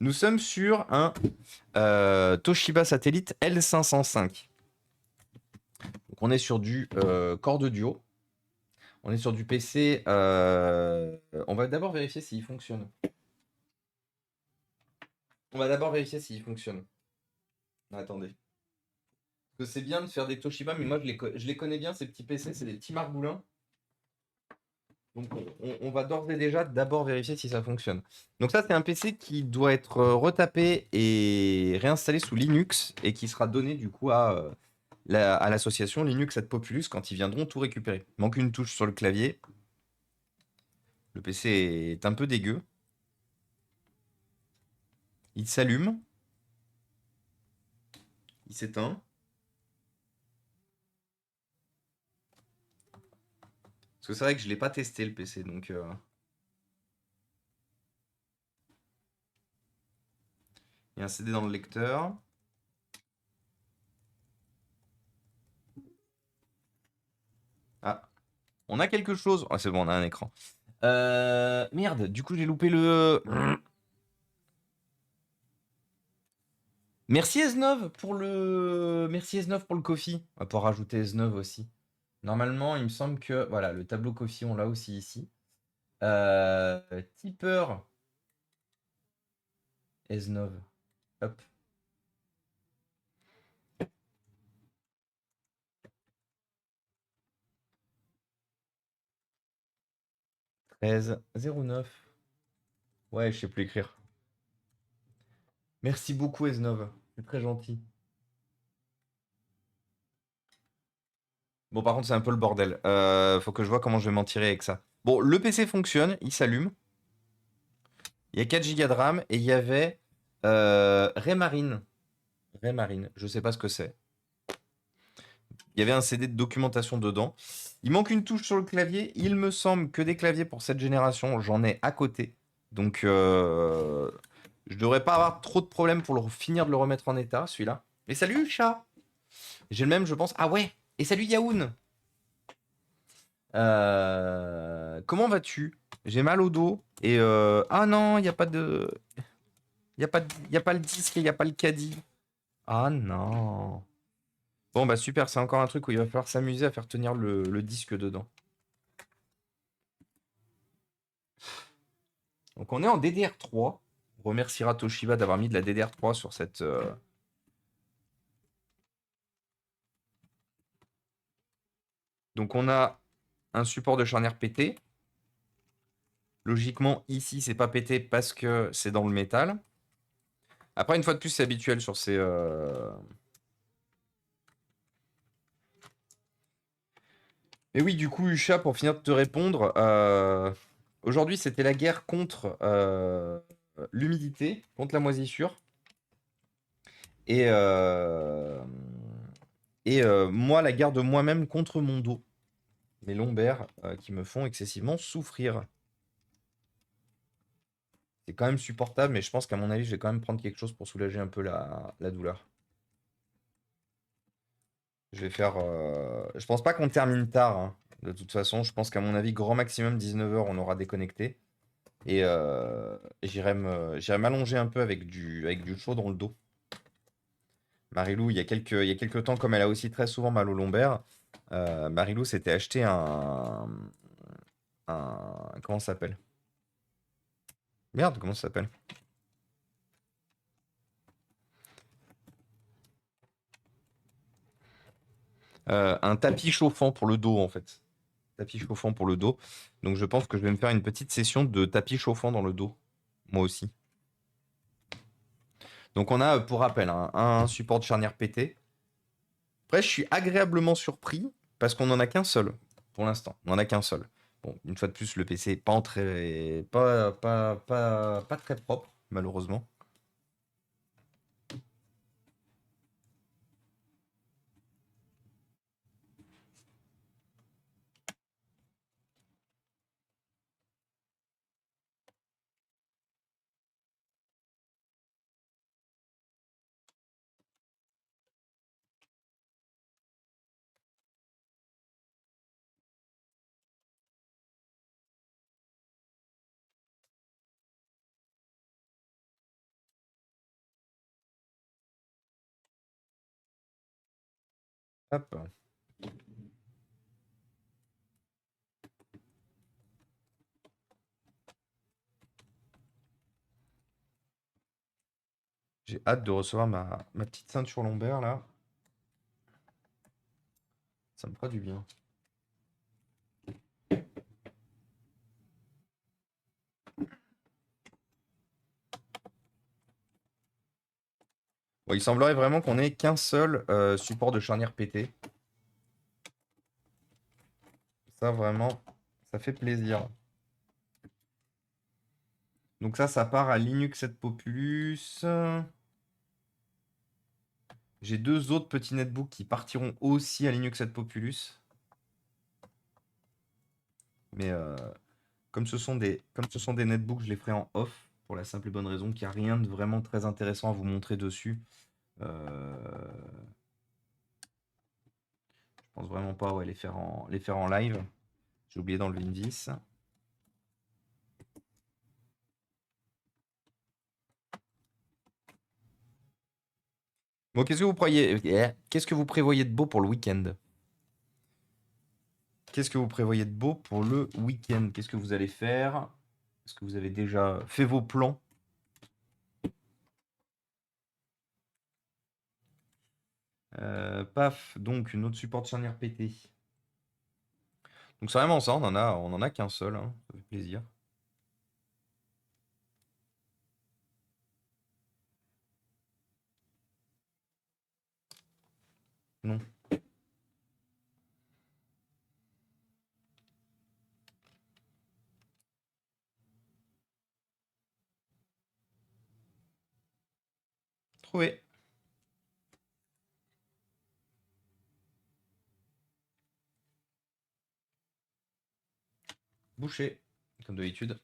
Nous sommes sur un Toshiba Satellite L505. Donc on est sur du Core de Duo. On est sur du PC. On va d'abord vérifier s'il fonctionne. On va d'abord vérifier s'il fonctionne. Attendez. Parce que c'est bien de faire des Toshiba, mais moi je les connais bien, ces petits PC, c'est des petits margoulins. Donc on va d'ores et déjà d'abord vérifier si ça fonctionne. Donc ça c'est un PC qui doit être retapé et réinstallé sous Linux et qui sera donné du coup à l'association Linux et Populus quand ils viendront tout récupérer. Il manque une touche sur le clavier. Le PC est un peu dégueu. Il s'allume. Il s'éteint. Parce que c'est vrai que je ne l'ai pas testé le PC. Donc il y a un CD dans le lecteur. Ah, on a quelque chose. Ah, c'est bon, on a un écran. Merde, du coup j'ai loupé le... Merci S9 pour le... Merci S9 pour le coffee. On va pouvoir rajouter S9 aussi. Normalement, il me semble que... Voilà, le tableau coffee, on l'a aussi ici. Tipper S9. Hop. 13 09. Ouais, je sais plus écrire. Merci beaucoup S9. C'est très gentil. Bon, par contre, c'est un peu le bordel. Faut que je vois comment je vais m'en tirer avec ça. Bon, le PC fonctionne, il s'allume. Il y a 4 Go de RAM et il y avait Raymarine. Raymarine, je sais pas ce que c'est. Il y avait un CD de documentation dedans. Il manque une touche sur le clavier. Il me semble que des claviers pour cette génération, j'en ai à côté. Donc, je devrais pas avoir trop de problèmes pour finir de le remettre en état, celui-là. Et salut, chat! J'ai le même, je pense. Ah ouais! Et salut, Yaoun! Comment vas-tu? J'ai mal au dos. Et ah non, il n'y a pas de. Y a pas le disque et il n'y a pas le caddie. Ah non. Bon, bah super, c'est encore un truc où il va falloir s'amuser à faire tenir le disque dedans. Donc on est en DDR3. On remerciera Toshiba d'avoir mis de la DDR3 sur cette... Donc on a un support de charnière pété. Logiquement, ici, c'est pas pété parce que c'est dans le métal. Après, une fois de plus, c'est habituel sur ces... Et oui, du coup, Usha, pour finir de te répondre, aujourd'hui, c'était la guerre contre l'humidité, contre la moisissure. Et, moi, la guerre de moi-même contre mon dos. Mes lombaires qui me font excessivement souffrir. C'est quand même supportable, mais je pense qu'à mon avis, je vais quand même prendre quelque chose pour soulager un peu la douleur. Je vais faire. Je pense pas qu'on termine tard, hein. De toute façon, je pense qu'à mon avis, grand maximum 19 h, on aura déconnecté. Et j'irai m'allonger un peu avec du chaud dans le dos. Marilou, il y a quelques temps, comme elle a aussi très souvent mal au lombaire, Marilou s'était acheté comment ça s'appelle? Merde, comment ça s'appelle? Un tapis chauffant pour le dos, en fait. Tapis chauffant pour le dos. Donc je pense que je vais me faire une petite session de tapis chauffant dans le dos. Moi aussi. Donc on a, pour rappel, un support de charnière pété. Après, je suis agréablement surpris parce qu'on n'en a qu'un seul pour l'instant. On n'en a qu'un seul. Bon, une fois de plus, le PC n'est pas très propre, malheureusement. Hop. J'ai hâte de recevoir ma petite ceinture lombaire là. Ça me fera du bien. Bon, il semblerait vraiment qu'on ait qu'un seul support de charnière pété. Ça, vraiment, ça fait plaisir. Donc ça part à Linux 7 Populus. J'ai deux autres petits netbooks qui partiront aussi à Linux 7 Populus. Mais comme ce sont des netbooks, je les ferai en off pour la simple et bonne raison qu'il n'y a rien de vraiment très intéressant à vous montrer dessus. Je pense vraiment pas les faire en live. J'ai oublié d'enlever une vis. Bon, qu'est-ce que vous prévoyez de beau pour le week-end? Qu'est-ce que vous prévoyez de beau pour le week-end? Qu'est-ce que vous allez faire? Est-ce que vous avez déjà fait vos plans? Paf, donc une autre support de charnière pété. Donc c'est vraiment ça, on en a qu'un seul, hein, ça fait plaisir. Non. Trouvé. Bouché, comme d'habitude.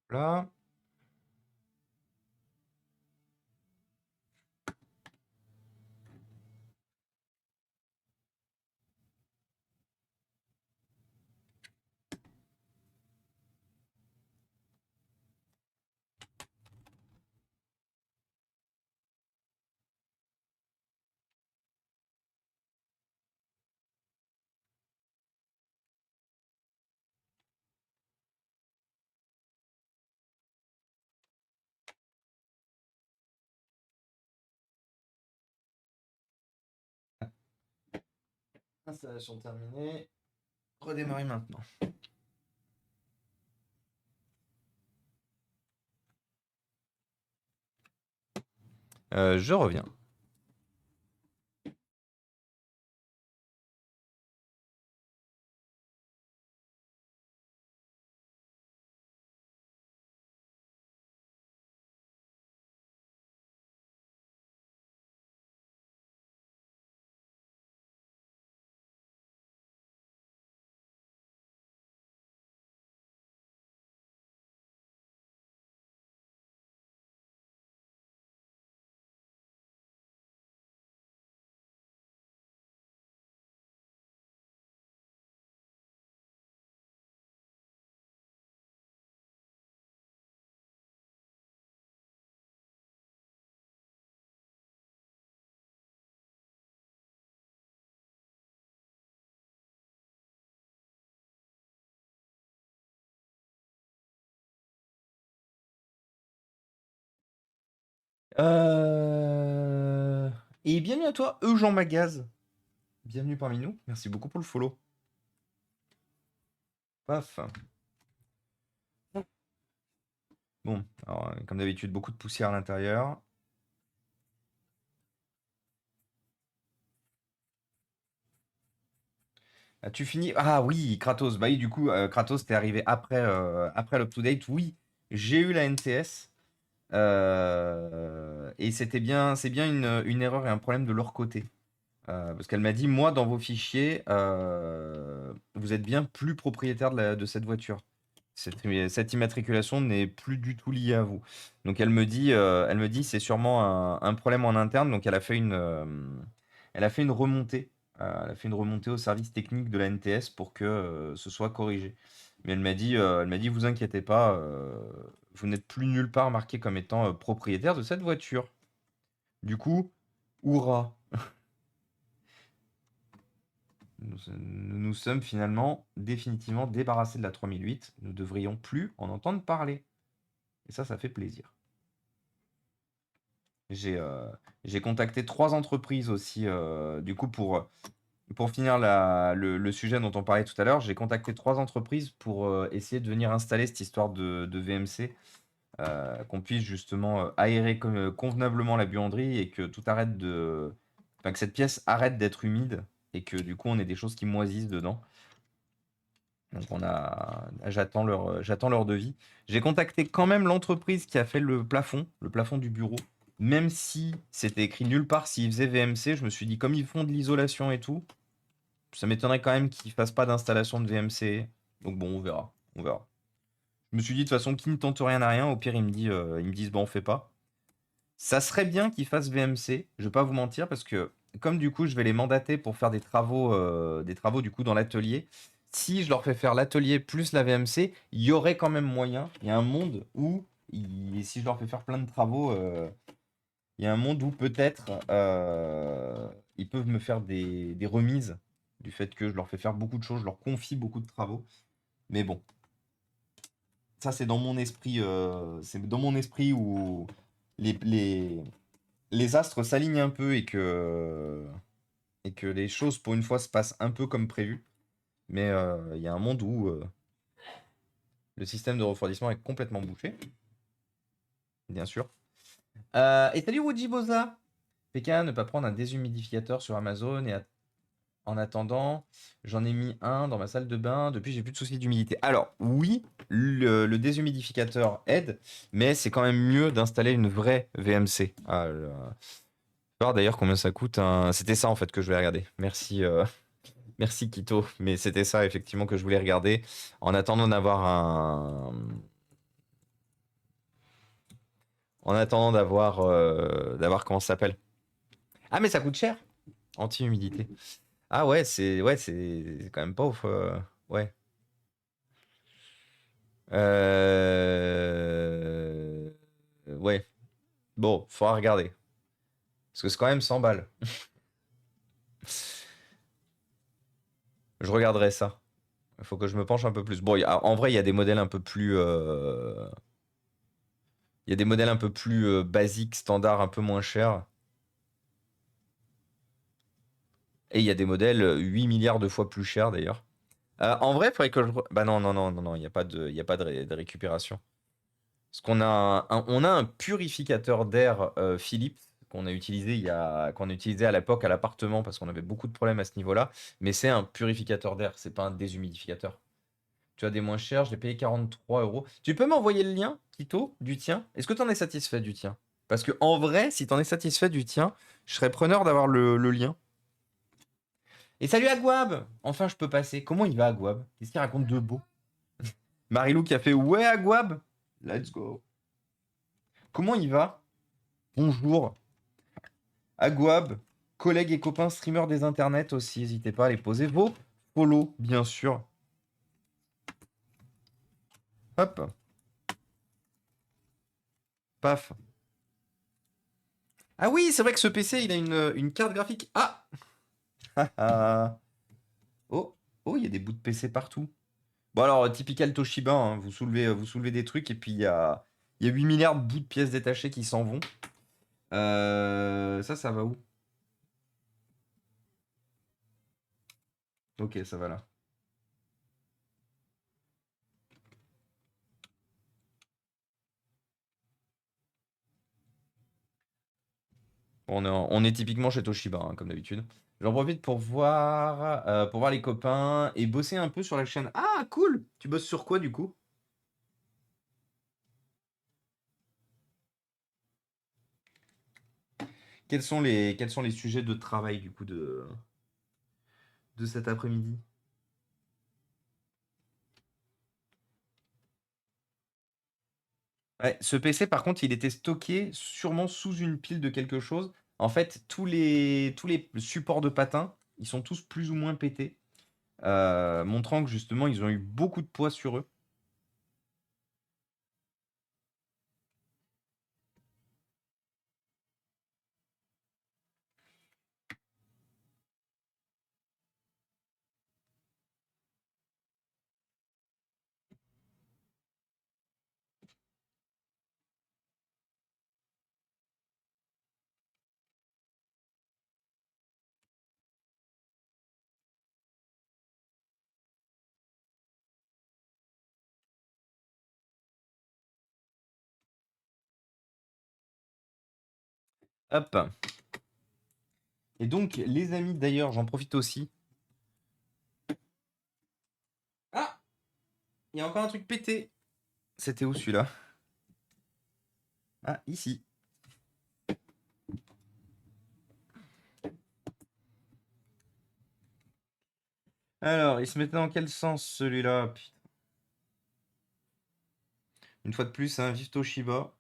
Hop là. Installation terminée. Redémarrer maintenant. Je reviens. Euh, Et bienvenue à toi, Jean Magaz. Bienvenue parmi nous. Merci beaucoup pour le follow. Paf. Bon, alors, comme d'habitude, beaucoup de poussière à l'intérieur. As-tu fini? Ah oui, Kratos. Bah oui, du coup, Kratos, t'es arrivé après l'up-to-date. Oui, j'ai eu la NTS. Et c'est bien une erreur et un problème de leur côté. Parce qu'elle m'a dit, moi, dans vos fichiers, vous êtes bien plus propriétaire de cette voiture. Cette immatriculation n'est plus du tout liée à vous. Donc elle me dit, c'est sûrement un problème en interne. Donc elle a fait une remontée. Elle a fait une remontée au service technique de la NTS pour que ce soit corrigé. Mais elle m'a dit, vous inquiétez pas, vous n'êtes plus nulle part marqué comme étant propriétaire de cette voiture. Du coup, hurrah! Nous nous sommes finalement définitivement débarrassés de la 3008. Nous ne devrions plus en entendre parler. Et ça fait plaisir. J'ai j'ai contacté 3 entreprises aussi, du coup, pour finir le sujet dont on parlait tout à l'heure, j'ai contacté 3 entreprises pour essayer de venir installer cette histoire de VMC, qu'on puisse justement aérer convenablement la buanderie et que tout arrête de. Enfin, que cette pièce arrête d'être humide et que du coup, on ait des choses qui moisissent dedans. Donc j'attends leur devis. J'ai contacté quand même l'entreprise qui a fait le plafond du bureau. Même si c'était écrit nulle part s'ils faisaient VMC, je me suis dit, comme ils font de l'isolation et tout, ça m'étonnerait quand même qu'ils fassent pas d'installation de VMC. Donc bon, on verra. On verra. Je me suis dit, de toute façon, qui ne tente rien à rien, au pire, ils me disent, bon, on fait pas. Ça serait bien qu'ils fassent VMC, je vais pas vous mentir, parce que comme du coup je vais les mandater pour faire des travaux du coup dans l'atelier, si je leur fais faire l'atelier plus la VMC, il y aurait quand même moyen, il y a un monde où, si je leur fais faire plein de travaux, il y a un monde où peut-être ils peuvent me faire des remises du fait que je leur fais faire beaucoup de choses, je leur confie beaucoup de travaux. Mais bon, ça c'est dans mon esprit où les, les, les astres s'alignent un peu et que les choses, pour une fois, se passent un peu comme prévu. Mais il y a un monde où le système de refroidissement est complètement bouché, bien sûr. Et salut Woody Boza! PK, ne pas prendre un déshumidificateur sur Amazon et en attendant, j'en ai mis un dans ma salle de bain. Depuis, j'ai plus de soucis d'humidité. Alors, oui, le déshumidificateur aide, mais c'est quand même mieux d'installer une vraie VMC. Voir d'ailleurs combien ça coûte. C'était ça en fait que je voulais regarder. Merci, merci Kito. Mais c'était ça effectivement que je voulais regarder. En attendant d'avoir un. En attendant d'avoir comment ça s'appelle. Ah mais ça coûte cher. Anti-humidité. Ah ouais, c'est quand même pas ouf. Ouais. Ouais. Bon, faudra regarder. Parce que c'est quand même 100 balles. Je regarderai ça. Il faut que je me penche un peu plus. Bon, en vrai, il y a des modèles un peu plus. Il y a des modèles un peu plus basiques, standards, un peu moins chers. Et il y a des modèles 8 milliards de fois plus chers d'ailleurs. En vrai, il faudrait que je. Bah non, non, non, non, non, il n'y a pas de récupération. Parce qu'on a on a un purificateur d'air Philips qu'on a utilisé qu'on a utilisé à l'époque à l'appartement parce qu'on avait beaucoup de problèmes à ce niveau-là. Mais c'est un purificateur d'air, c'est pas un déshumidificateur. Tu as des moins chers, je l'ai payé 43 euros. Tu peux m'envoyer le lien, Kito, du tien? Est-ce que tu en es satisfait du tien? Parce que en vrai, si tu en es satisfait du tien, je serais preneur d'avoir le lien. Et salut Agwab! Enfin, je peux passer. Comment il va, Agwab? Qu'est-ce qu'il raconte de beau? Marilou qui a fait ouais, Agwab! Let's go. Comment il va? Bonjour. Agwab, collègues et copains streamers des internets aussi. N'hésitez pas à les poser vos follow, bien sûr. Hop. Paf. Ah oui, c'est vrai que ce PC, il a une carte graphique. Ah! Ah. Oh, oh, il y a des bouts de PC partout. Bon alors, typical Toshiba, hein, vous soulevez des trucs et puis il y a 8 milliards de bouts de pièces détachées qui s'en vont. Ça va où? Ok, ça va là. On est typiquement chez Toshiba, hein, comme d'habitude. J'en profite pour voir les copains et bosser un peu sur la chaîne. Ah, cool! Tu bosses sur quoi du coup? quels sont les sujets de travail du coup de cet après-midi? Ouais, ce PC, par contre, il était stocké sûrement sous une pile de quelque chose. En fait, tous les supports de patins, ils sont tous plus ou moins pétés, montrant que justement, ils ont eu beaucoup de poids sur eux. Hop. Et donc, les amis, d'ailleurs, j'en profite aussi. Ah, il y a encore un truc pété. C'était où celui-là? Ah, ici. Alors, il se mettait dans quel sens celui-là? Putain. Une fois de plus, hein, vive Toshiba.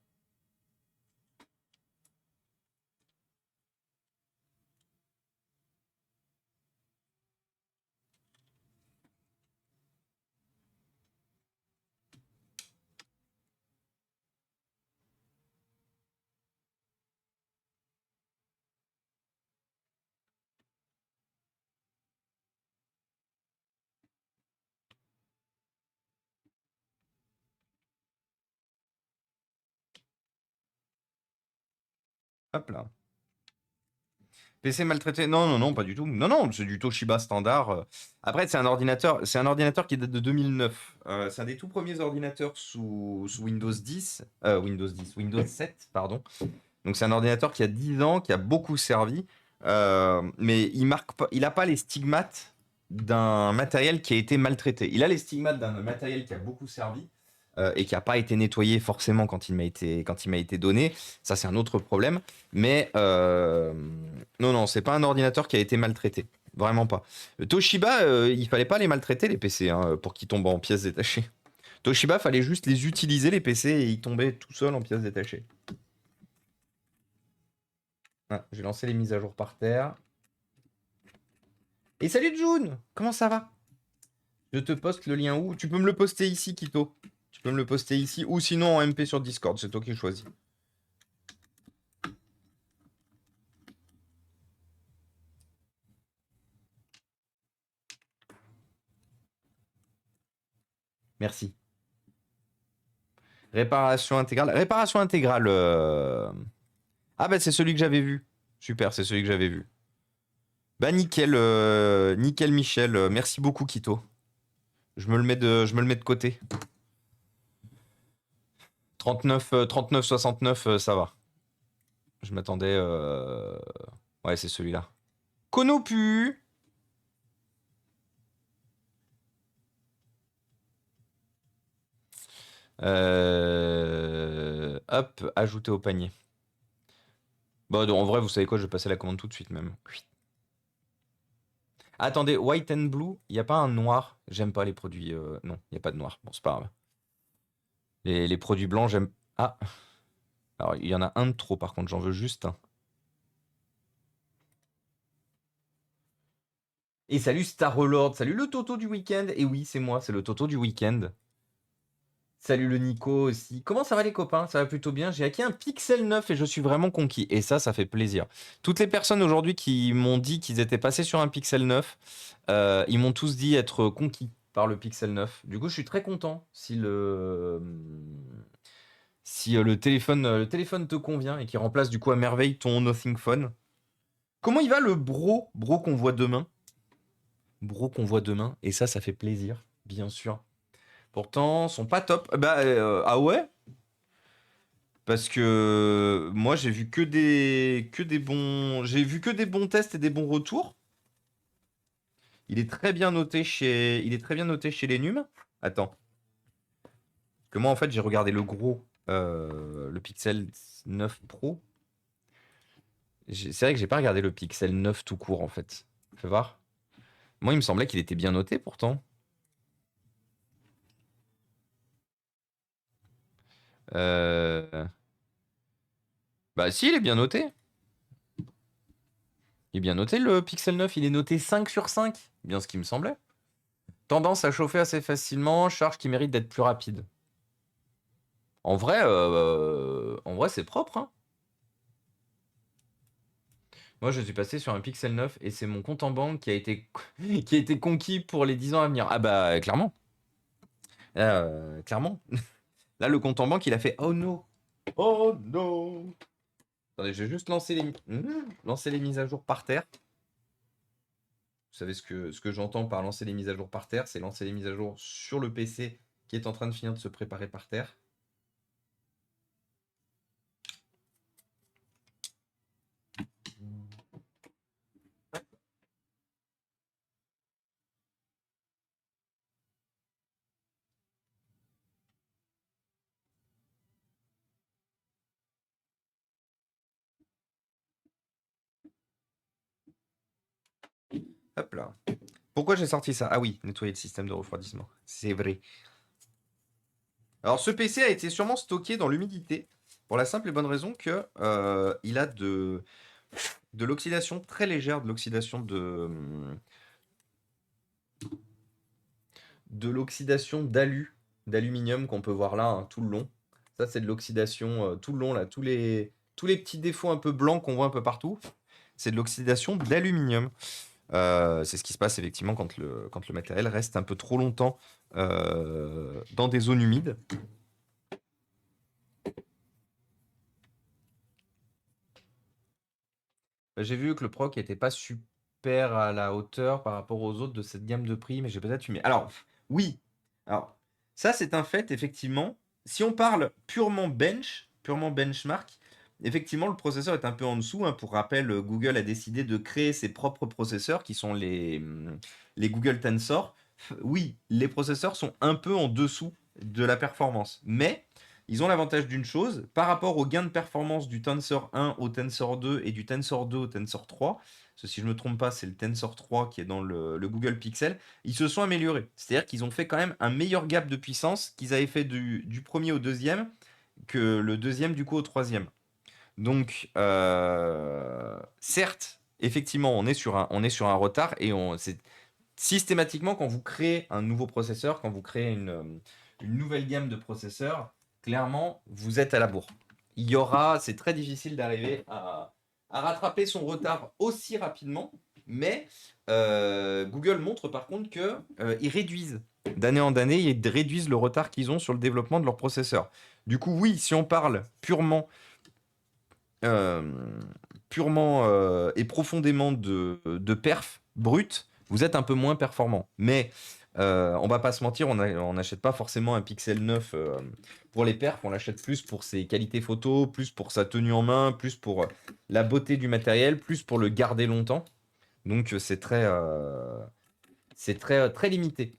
Hop là. PC maltraité? Non, non, non, pas du tout. Non, non, c'est du Toshiba standard. Après, c'est un ordinateur qui date de 2009. C'est un des tout premiers ordinateurs sous Windows 10, Windows 7, pardon. Donc c'est un ordinateur qui a 10 ans, qui a beaucoup servi, mais il a pas les stigmates d'un matériel qui a été maltraité. Il a les stigmates d'un matériel qui a beaucoup servi, et qui n'a pas été nettoyé forcément quand il m'a été donné. Ça, c'est un autre problème. Mais non, non, c'est pas un ordinateur qui a été maltraité. Vraiment pas. Toshiba, il fallait pas les maltraiter, les PC, hein, pour qu'ils tombent en pièces détachées. Toshiba, fallait juste les utiliser, les PC, et ils tombaient tout seuls en pièces détachées. Ah, j'ai lancé les mises à jour par terre. Et salut June! Comment ça va? Je te poste le lien où? Tu peux me le poster ici, Kito. Tu peux me le poster ici, ou sinon en MP sur Discord, c'est toi qui choisis. Merci. Réparation intégrale. Réparation intégrale. Ah bah c'est celui que j'avais vu. Super, c'est celui que j'avais vu. Bah nickel, nickel Michel. Merci beaucoup Kito. Je me le mets de côté. 39 69, ça va. Je m'attendais. Ouais, c'est celui-là. Konopu. Hop, ajouter au panier. Bah, en vrai, vous savez quoi, je vais passer la commande tout de suite même. Oui. Attendez, white and blue, il n'y a pas un noir? J'aime pas les produits. Non, il n'y a pas de noir. Bon, c'est pas grave. Les produits blancs, j'aime. Ah, alors il y en a un de trop, par contre, j'en veux juste un. Et salut Starlord, salut le Toto du week-end. Et oui, c'est moi, c'est le Toto du week-end. Salut le Nico aussi. Comment ça va les copains? Ça va plutôt bien. J'ai acquis un Pixel 9 et je suis vraiment conquis. Et ça fait plaisir. Toutes les personnes aujourd'hui qui m'ont dit qu'ils étaient passés sur un Pixel 9, ils m'ont tous dit être conquis par le Pixel 9. Du coup, je suis très content si le téléphone te convient et qui remplace du coup à merveille ton Nothing Phone. Comment il va le bro qu'on voit demain? Bro qu'on voit demain. Et ça fait plaisir, bien sûr. Pourtant, sont pas top. Bah, ah ouais? Parce que moi, j'ai vu que des bons tests et des bons retours. Il est très bien noté chez les Num. Attends. Que moi, en fait, j'ai regardé le gros, le Pixel 9 Pro. C'est vrai que j'ai pas regardé le Pixel 9 tout court en fait. Fais voir. Moi, il me semblait qu'il était bien noté pourtant. Euh... Bah si, il est bien noté. Il est bien noté le Pixel 9, il est noté 5 sur 5. Bien ce qui me semblait. Tendance à chauffer assez facilement, charge qui mérite d'être plus rapide. En vrai c'est propre, hein. Moi, je suis passé sur un Pixel 9 et c'est mon compte en banque qui a été, qui a été conquis pour les 10 ans à venir. Ah bah, clairement. Clairement. Là, le compte en banque, il a fait « Oh no! Oh no !» Attendez, je vais juste lancer les mises à jour par terre. Vous savez ce que j'entends par lancer les mises à jour par terre, c'est lancer les mises à jour sur le PC qui est en train de finir de se préparer par terre. Hop là. Pourquoi j'ai sorti ça? Ah oui, nettoyer le système de refroidissement. C'est vrai. Alors, ce PC a été sûrement stocké dans l'humidité pour la simple et bonne raison que il a de l'oxydation très légère, de l'oxydation d'aluminium qu'on peut voir là, hein, tout le long. Ça, c'est de l'oxydation tout le long là, tous les petits défauts un peu blancs qu'on voit un peu partout, c'est de l'oxydation d'aluminium. C'est ce qui se passe effectivement quand le matériel reste un peu trop longtemps dans des zones humides. J'ai vu que le proc n'était pas super à la hauteur par rapport aux autres de cette gamme de prix, mais j'ai peut-être fumé. Alors, oui. Alors, ça, c'est un fait, effectivement. Si on parle purement benchmark, effectivement, le processeur est un peu en dessous, hein. Pour rappel, Google a décidé de créer ses propres processeurs, qui sont les Google Tensor. Oui, les processeurs sont un peu en dessous de la performance, mais ils ont l'avantage d'une chose, par rapport au gain de performance du Tensor 1 au Tensor 2 et du Tensor 2 au Tensor 3, parce que si je ne me trompe pas, c'est le Tensor 3 qui est dans le Google Pixel, ils se sont améliorés. C'est-à-dire qu'ils ont fait quand même un meilleur gap de puissance qu'ils avaient fait du premier au deuxième que le deuxième du coup au troisième. Donc, certes, effectivement, on est sur un retard et c'est systématiquement quand vous créez un nouveau processeur, quand vous créez une nouvelle gamme de processeurs, clairement, vous êtes à la bourre. C'est très difficile d'arriver à rattraper son retard aussi rapidement, mais Google montre par contre que ils réduisent d'année en année, ils réduisent le retard qu'ils ont sur le développement de leurs processeurs. Du coup, oui, si on parle euh, purement et profondément de perf brut, vous êtes un peu moins performant. Mais on va pas se mentir, on n'achète pas forcément un Pixel 9 pour les perfs, on l'achète plus pour ses qualités photo, plus pour sa tenue en main, plus pour la beauté du matériel, plus pour le garder longtemps. Donc c'est très limité.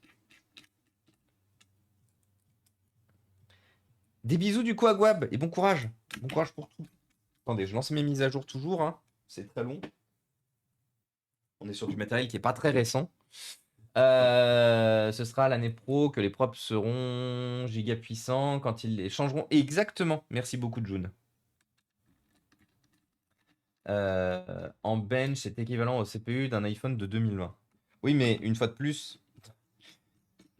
Des bisous du coup à Gwab et bon courage. Bon courage pour tout. Attendez, je lance mes mises à jour toujours, hein. C'est très long. On est sur du matériel qui est pas très récent. Ce sera l'année pro que les props seront giga puissants quand ils les changeront. Exactement. Merci beaucoup, June. En bench, c'est équivalent au CPU d'un iPhone de 2020. Oui, mais une fois de plus,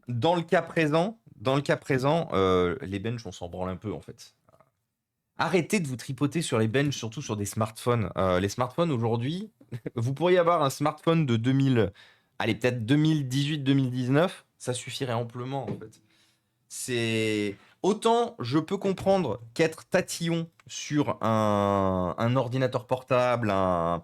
dans le cas présent, les benches, on s'en branle un peu en fait. Arrêtez de vous tripoter sur les benches, surtout sur des smartphones. Les smartphones aujourd'hui, vous pourriez avoir un smartphone de 2000, allez, peut-être 2018-2019, ça suffirait amplement en fait. C'est autant je peux comprendre qu'être tatillon sur un ordinateur portable, un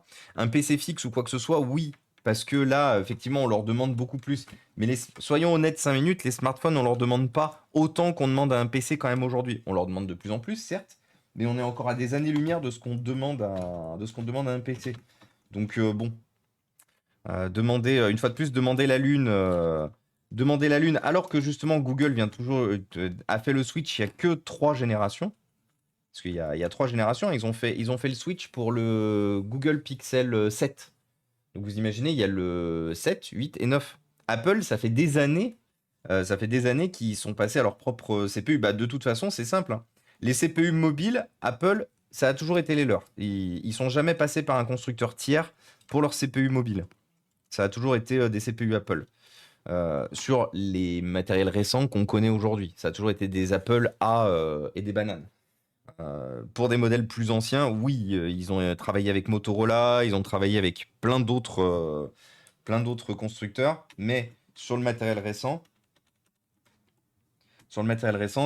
PC fixe ou quoi que ce soit, oui. Parce que là, effectivement, on leur demande beaucoup plus. Mais soyons honnêtes 5 minutes, les smartphones, on leur demande pas autant qu'on demande à un PC quand même aujourd'hui. On leur demande de plus en plus, certes, mais on est encore à des années-lumière de ce qu'on demande de ce qu'on demande à un PC. Donc bon, une fois de plus, demander la Lune, alors que justement Google vient toujours, a fait le switch il y a que 3 générations. Parce qu'il y a 3 générations, ils ont fait le switch pour le Google Pixel 7. Donc vous imaginez, il y a le 7, 8 et 9. Apple, ça fait des années qu'ils sont passés à leur propre CPU. Bah, de toute façon, c'est simple, hein. Les CPU mobiles, Apple, ça a toujours été les leurs. Ils sont jamais passés par un constructeur tiers pour leur CPU mobile. Ça a toujours été des CPU Apple. Sur les matériels récents qu'on connaît aujourd'hui. Ça a toujours été des Apple A et des bananes. Pour des modèles plus anciens, oui, ils ont travaillé avec Motorola, ils ont travaillé avec plein d'autres constructeurs, mais sur le matériel récent,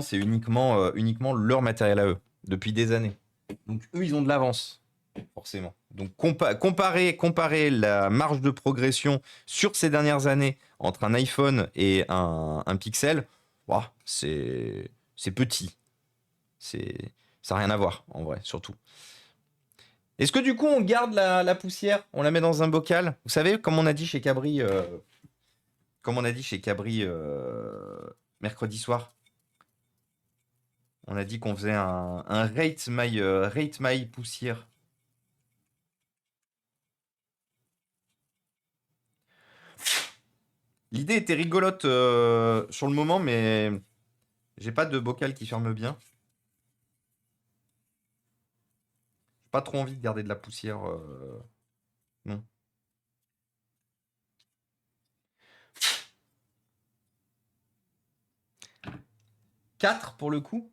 c'est uniquement leur matériel à eux, depuis des années. Donc eux, ils ont de l'avance, forcément. Donc comparer la marge de progression sur ces dernières années entre un iPhone et un Pixel, ouah, c'est petit. C'est, ça n'a rien à voir, en vrai, surtout. Est-ce que du coup, on garde la poussière, on la met dans un bocal? Vous savez, comme on a dit chez Cabri, mercredi soir, on a dit qu'on faisait un rate my poussière. L'idée était rigolote sur le moment, mais j'ai pas de bocal qui ferme bien. J'ai pas trop envie de garder de la poussière. Non. 4 pour le coup.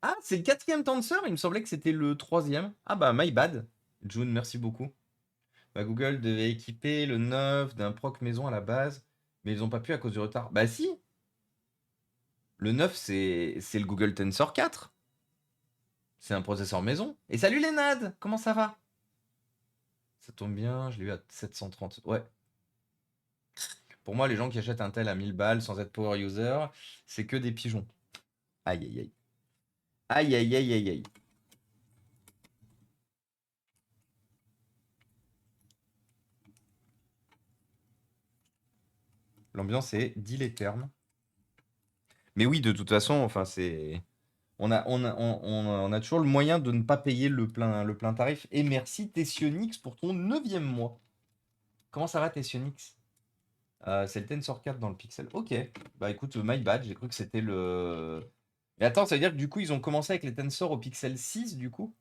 Ah, c'est le quatrième tenseur. Il me semblait que c'était le troisième. Ah bah, my bad. June, merci beaucoup. Bah, Google devait équiper le 9 d'un proc maison à la base, mais ils ont pas pu à cause du retard. Bah si, le 9 c'est le Google Tensor 4. C'est un processeur maison. Et salut les NAD, comment ça va? Ça tombe bien, je l'ai eu à 730. Ouais. Pour moi, les gens qui achètent un tel à 1000 balles sans être power user, c'est que des pigeons. Aïe aïe aïe. Aïe aïe aïe aïe aïe. L'ambiance est diléterne. Mais oui, de toute façon, enfin c'est. On a toujours le moyen de ne pas payer le plein tarif. Et merci Tessionix pour ton 9e mois. Comment ça va Tessionix? C'est le Tensor 4 dans le Pixel. Ok. Bah écoute, my bad, j'ai cru que c'était le. Mais attends, ça veut dire que du coup, ils ont commencé avec les Tensor au Pixel 6 du coup?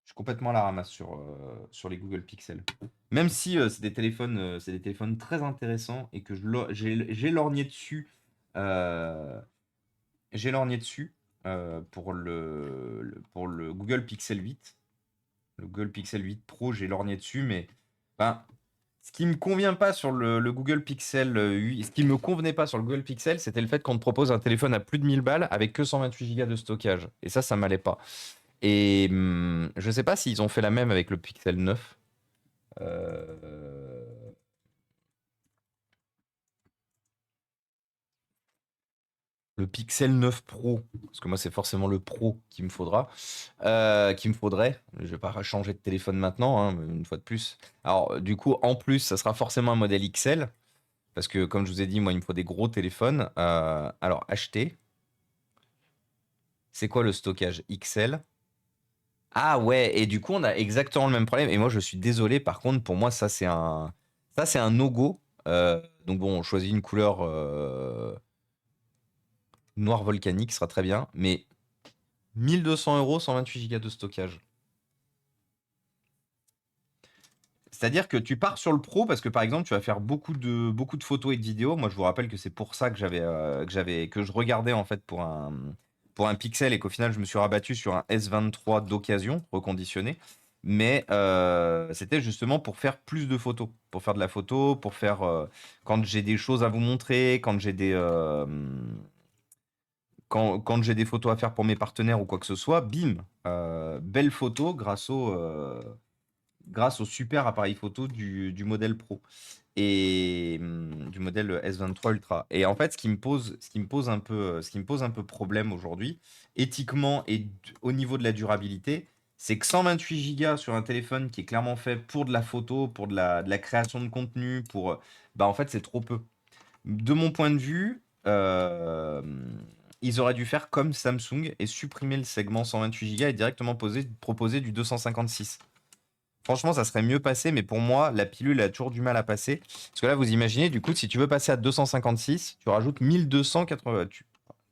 Je suis complètement à la ramasse sur les Google Pixel. Même si c'est des téléphones très intéressants et que j'ai lorgné dessus. euh, j'ai lorgné dessus pour pour le Google Pixel 8. Le Google Pixel 8 Pro, j'ai lorgné dessus, mais ben, ce qui me convient pas sur le Google Pixel 8, ce qui me convenait pas sur le Google Pixel, c'était le fait qu'on te propose un téléphone à plus de 1000 balles avec que 128 Go de stockage. Et ça m'allait pas. Et je sais pas s'ils ont fait la même avec le Pixel 9. Euh, Le Pixel 9 Pro, parce que moi c'est forcément le Pro qu'il me faudra, qu'il me faudrait. Je vais pas changer de téléphone maintenant, hein, une fois de plus. Alors du coup, en plus, ça sera forcément un modèle XL, parce que comme je vous ai dit, moi il me faut des gros téléphones. Alors acheter, c'est quoi le stockage XL? Ah ouais, et du coup on a exactement le même problème. Et moi je suis désolé, par contre pour moi ça c'est un no-go. Donc bon, on choisit une couleur noir volcanique, sera très bien, mais 1200 euros, 128 Go de stockage. C'est-à-dire que tu pars sur le pro parce que par exemple tu vas faire beaucoup de photos et de vidéos. Moi je vous rappelle que c'est pour ça que je regardais en fait pour un Pixel et qu'au final je me suis rabattu sur un S23 d'occasion reconditionné. Mais c'était justement pour faire plus de photos, pour faire de la photo, pour faire quand j'ai des choses à vous montrer, quand j'ai des photos à faire pour mes partenaires ou quoi que ce soit, bim, belle photo grâce au super appareil photo du modèle Pro et du modèle S23 Ultra. Et en fait, ce qui me pose un peu problème aujourd'hui, éthiquement et au niveau de la durabilité, c'est que 128 Go sur un téléphone qui est clairement fait pour de la photo, pour de la création de contenu, bah en fait, c'est trop peu. De mon point de vue, ils auraient dû faire comme Samsung et supprimer le segment 128 Go et directement proposer du 256. Franchement, ça serait mieux passé, mais pour moi, la pilule a toujours du mal à passer. Parce que là, vous imaginez, du coup, si tu veux passer à 256, tu rajoutes 1280.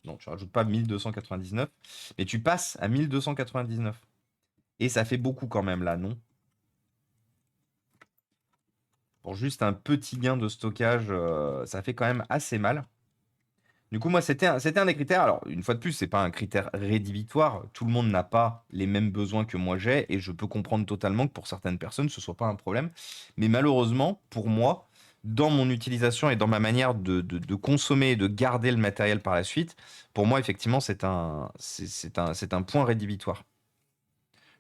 Non, tu rajoutes pas 1299, mais tu passes à 1299. Et ça fait beaucoup quand même là, non? Pour juste un petit gain de stockage, ça fait quand même assez mal. Du coup, moi, c'était un des critères. Alors, une fois de plus, c'est pas un critère rédhibitoire. Tout le monde n'a pas les mêmes besoins que moi j'ai, et je peux comprendre totalement que pour certaines personnes, ce soit pas un problème. Mais malheureusement, pour moi, dans mon utilisation et dans ma manière de consommer et de garder le matériel par la suite, pour moi, effectivement, c'est un point rédhibitoire.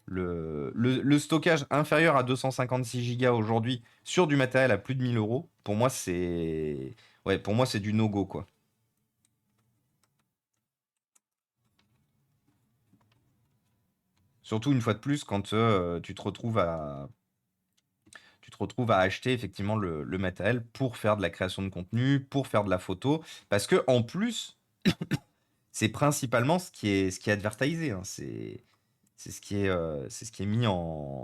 Le stockage inférieur à 256 Go aujourd'hui sur du matériel à plus de 1000 euros, pour moi, ouais, pour moi, c'est du no-go, quoi. Surtout une fois de plus quand tu te retrouves à acheter effectivement le matériel pour faire de la création de contenu, pour faire de la photo, parce que en plus, c'est principalement ce qui est advertisé, hein. C'est ce qui est mis en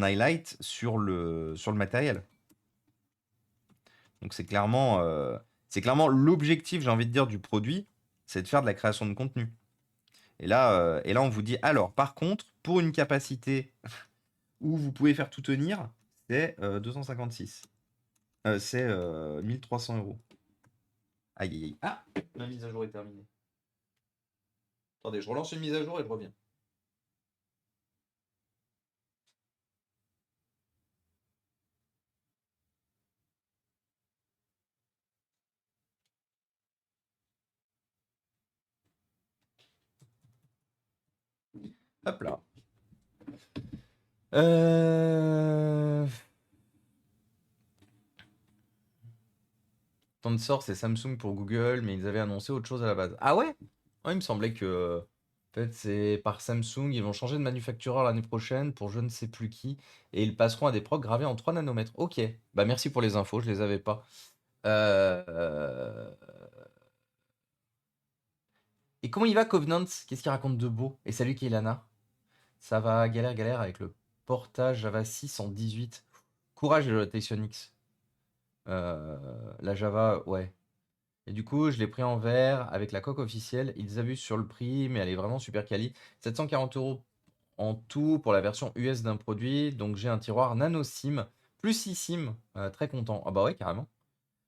highlight sur le matériel. Donc c'est clairement l'objectif, j'ai envie de dire, du produit, c'est de faire de la création de contenu. Et là, on vous dit, alors, par contre, pour une capacité où vous pouvez faire tout tenir, c'est 256. C'est 1300 euros. Aïe, aïe, aïe. Ah, ma mise à jour est terminée. Attendez, je relance une mise à jour et je reviens. Hop là. Euh... Tensor, c'est Samsung pour Google, mais ils avaient annoncé autre chose à la base. Ah ouais? Ouais, il me semblait que en fait, c'est par Samsung. Ils vont changer de manufactureur l'année prochaine pour je ne sais plus qui. Et ils passeront à des procs gravés en 3 nanomètres. Ok. Bah merci pour les infos, je les avais pas. Euh, Et comment il va, Covenant? Qu'est-ce qu'il raconte de beau? Et salut Keilana. Ça va galère, galère avec le portage Java 6 en 18. Courage, Tectionix. La Java, ouais. Et du coup, je l'ai pris en vert avec la coque officielle. Ils abusent sur le prix, mais elle est vraiment super quali. 740 euros en tout pour la version US d'un produit. Donc j'ai un tiroir nano SIM plus 6 SIM. Très content. Ah bah ouais, carrément.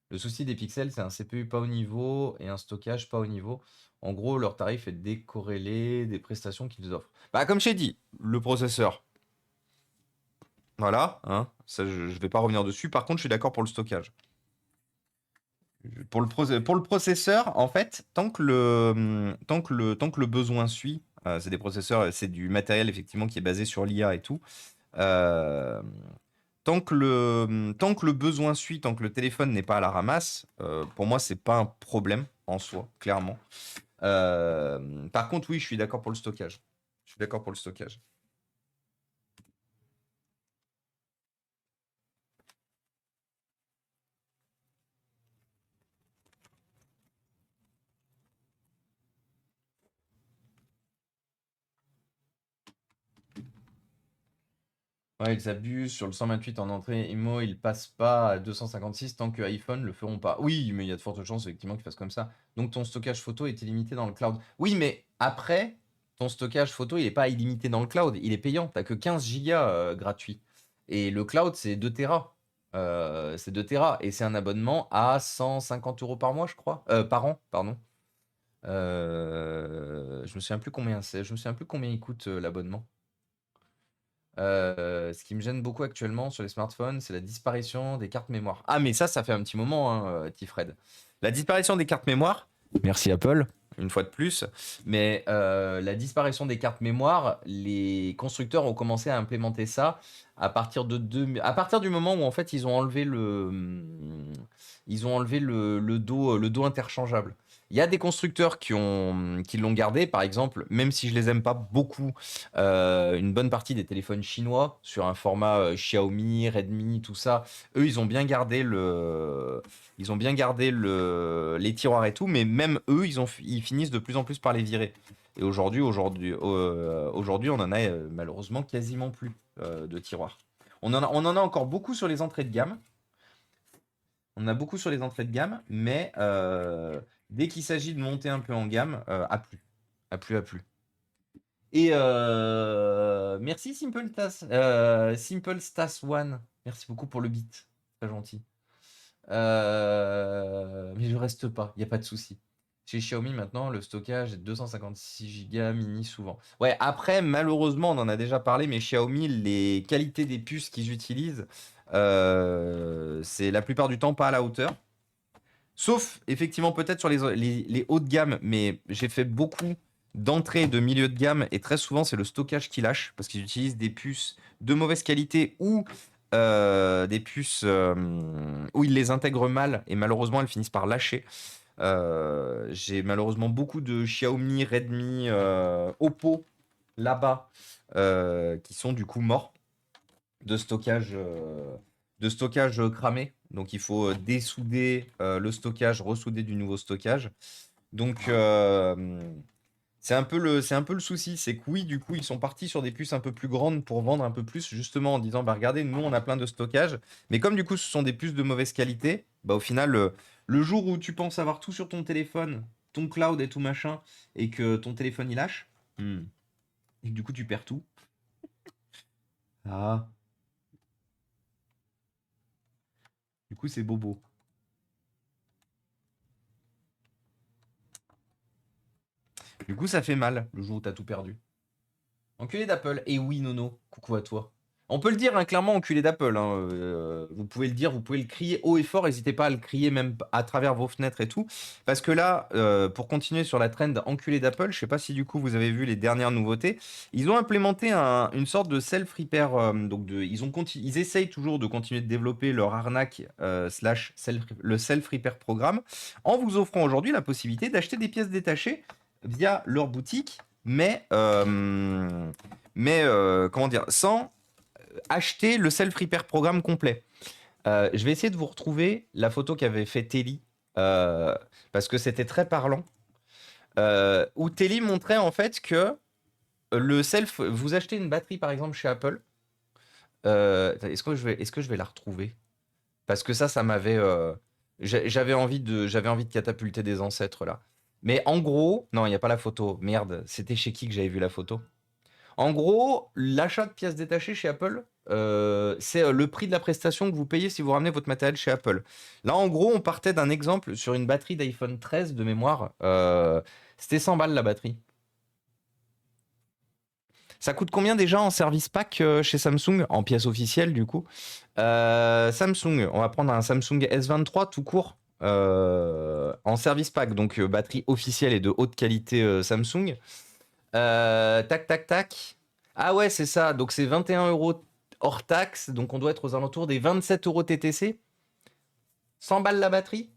Le souci des pixels, c'est un CPU pas au niveau et un stockage pas au niveau. En gros, leur tarif est décorrélé des prestations qu'ils offrent. Bah, comme je t'ai dit, le processeur, voilà, hein, ça je vais pas revenir dessus. Par contre, je suis d'accord pour le stockage. Pour le processeur, en fait, tant que le besoin suit, c'est des processeurs, c'est du matériel effectivement qui est basé sur l'IA et tout. euh, tant que le besoin suit, tant que le téléphone n'est pas à la ramasse, pour moi, c'est pas un problème en soi, clairement. Par contre, oui, je suis d'accord pour le stockage. Je suis d'accord pour le stockage. Ouais, ils abusent sur le 128 en entrée IMO, ils passent pas à 256 tant que iPhone le feront pas. Oui, mais il y a de fortes chances effectivement qu'ils fassent comme ça. Donc ton stockage photo est illimité dans le cloud. Oui, mais après, ton stockage photo, il n'est pas illimité dans le cloud, il est payant. T'as que 15 gigas gratuit. Et le cloud, c'est 2 Tera. C'est 2 Tera. Et c'est un abonnement à 150 euros par mois, je crois. Par an, pardon. Je me souviens plus combien c'est. Je me souviens plus combien il coûte l'abonnement. Ce qui me gêne beaucoup actuellement sur les smartphones, c'est la disparition des cartes mémoire. Ah, mais ça fait un petit moment, hein, Tifred. La disparition des cartes mémoire, merci Apple, une fois de plus, mais la disparition des cartes mémoire, les constructeurs ont commencé à implémenter ça à partir du moment où en fait ils ont enlevé le dos interchangeable. Il y a des constructeurs qui l'ont gardé, par exemple, même si je les aime pas beaucoup, une bonne partie des téléphones chinois sur un format Xiaomi, Redmi, tout ça, eux, ils ont bien gardé les tiroirs et tout, mais même eux, ils finissent de plus en plus par les virer. Et aujourd'hui, on en a malheureusement quasiment plus de tiroirs. On en a encore beaucoup sur les entrées de gamme. On en a beaucoup sur les entrées de gamme, mais dès qu'il s'agit de monter un peu en gamme, à plus. À plus, à plus. Et merci Simple Stas One. Merci beaucoup pour le beat. Très gentil. Mais je reste pas, il n'y a pas de souci. Chez Xiaomi maintenant, le stockage est 256 Go mini souvent. Ouais, après, malheureusement, on en a déjà parlé, mais Xiaomi, les qualités des puces qu'ils utilisent, c'est la plupart du temps pas à la hauteur. Sauf, effectivement, peut-être sur les hauts de gamme, mais j'ai fait beaucoup d'entrée et de milieu de gamme, et très souvent, c'est le stockage qui lâche, parce qu'ils utilisent des puces de mauvaise qualité ou des puces où ils les intègrent mal, et malheureusement, elles finissent par lâcher. J'ai malheureusement beaucoup de Xiaomi, Redmi, Oppo là-bas qui sont du coup morts de stockage cramé. Donc il faut dessouder le stockage, ressouder du nouveau stockage. Donc c'est un peu le souci, c'est que oui, du coup, ils sont partis sur des puces un peu plus grandes pour vendre un peu plus, justement en disant, bah regardez, nous on a plein de stockage, mais comme du coup ce sont des puces de mauvaise qualité, bah au final, le jour où tu penses avoir tout sur ton téléphone, ton cloud et tout machin, et que ton téléphone il lâche, et que du coup tu perds tout. Ah, du coup c'est bobo. Du coup ça fait mal le jour où t'as tout perdu. Enculé d'Apple. Et oui, Nono, coucou à toi. On peut le dire, hein, clairement, enculé d'Apple, hein, vous pouvez le dire, vous pouvez le crier haut et fort. N'hésitez pas à le crier même à travers vos fenêtres et tout. Parce que là, pour continuer sur la trend enculé d'Apple, je sais pas si du coup vous avez vu les dernières nouveautés. Ils ont implémenté une sorte de self-repair. Ils essayent toujours de continuer de développer leur arnaque le self-repair programme en vous offrant aujourd'hui la possibilité d'acheter des pièces détachées via leur boutique, mais comment dire, sans acheter le self-repair programme complet. Je vais essayer de vous retrouver la photo qu'avait fait Telly, euh, parce que c'était très parlant, où Telly montrait en fait que vous achetez une batterie par exemple chez Apple. Est-ce que je vais la retrouver? Parce que ça m'avait, j'avais envie de catapulter des ancêtres là. Mais en gros, non, il n'y a pas la photo. Merde, c'était chez qui que j'avais vu la photo? En gros, l'achat de pièces détachées chez Apple, c'est le prix de la prestation que vous payez si vous ramenez votre matériel chez Apple. Là, en gros, on partait d'un exemple sur une batterie d'iPhone 13 de mémoire. C'était 100 balles la batterie. Ça coûte combien déjà en service pack chez Samsung? En pièce officielle, du coup. Samsung, on va prendre un Samsung S23 tout court. En service pack, donc batterie officielle et de haute qualité Samsung. Tac, tac, tac. Ah ouais, c'est ça. Donc c'est 21 euros hors taxe. Donc on doit être aux alentours des 27 euros TTC. 100 balles la batterie.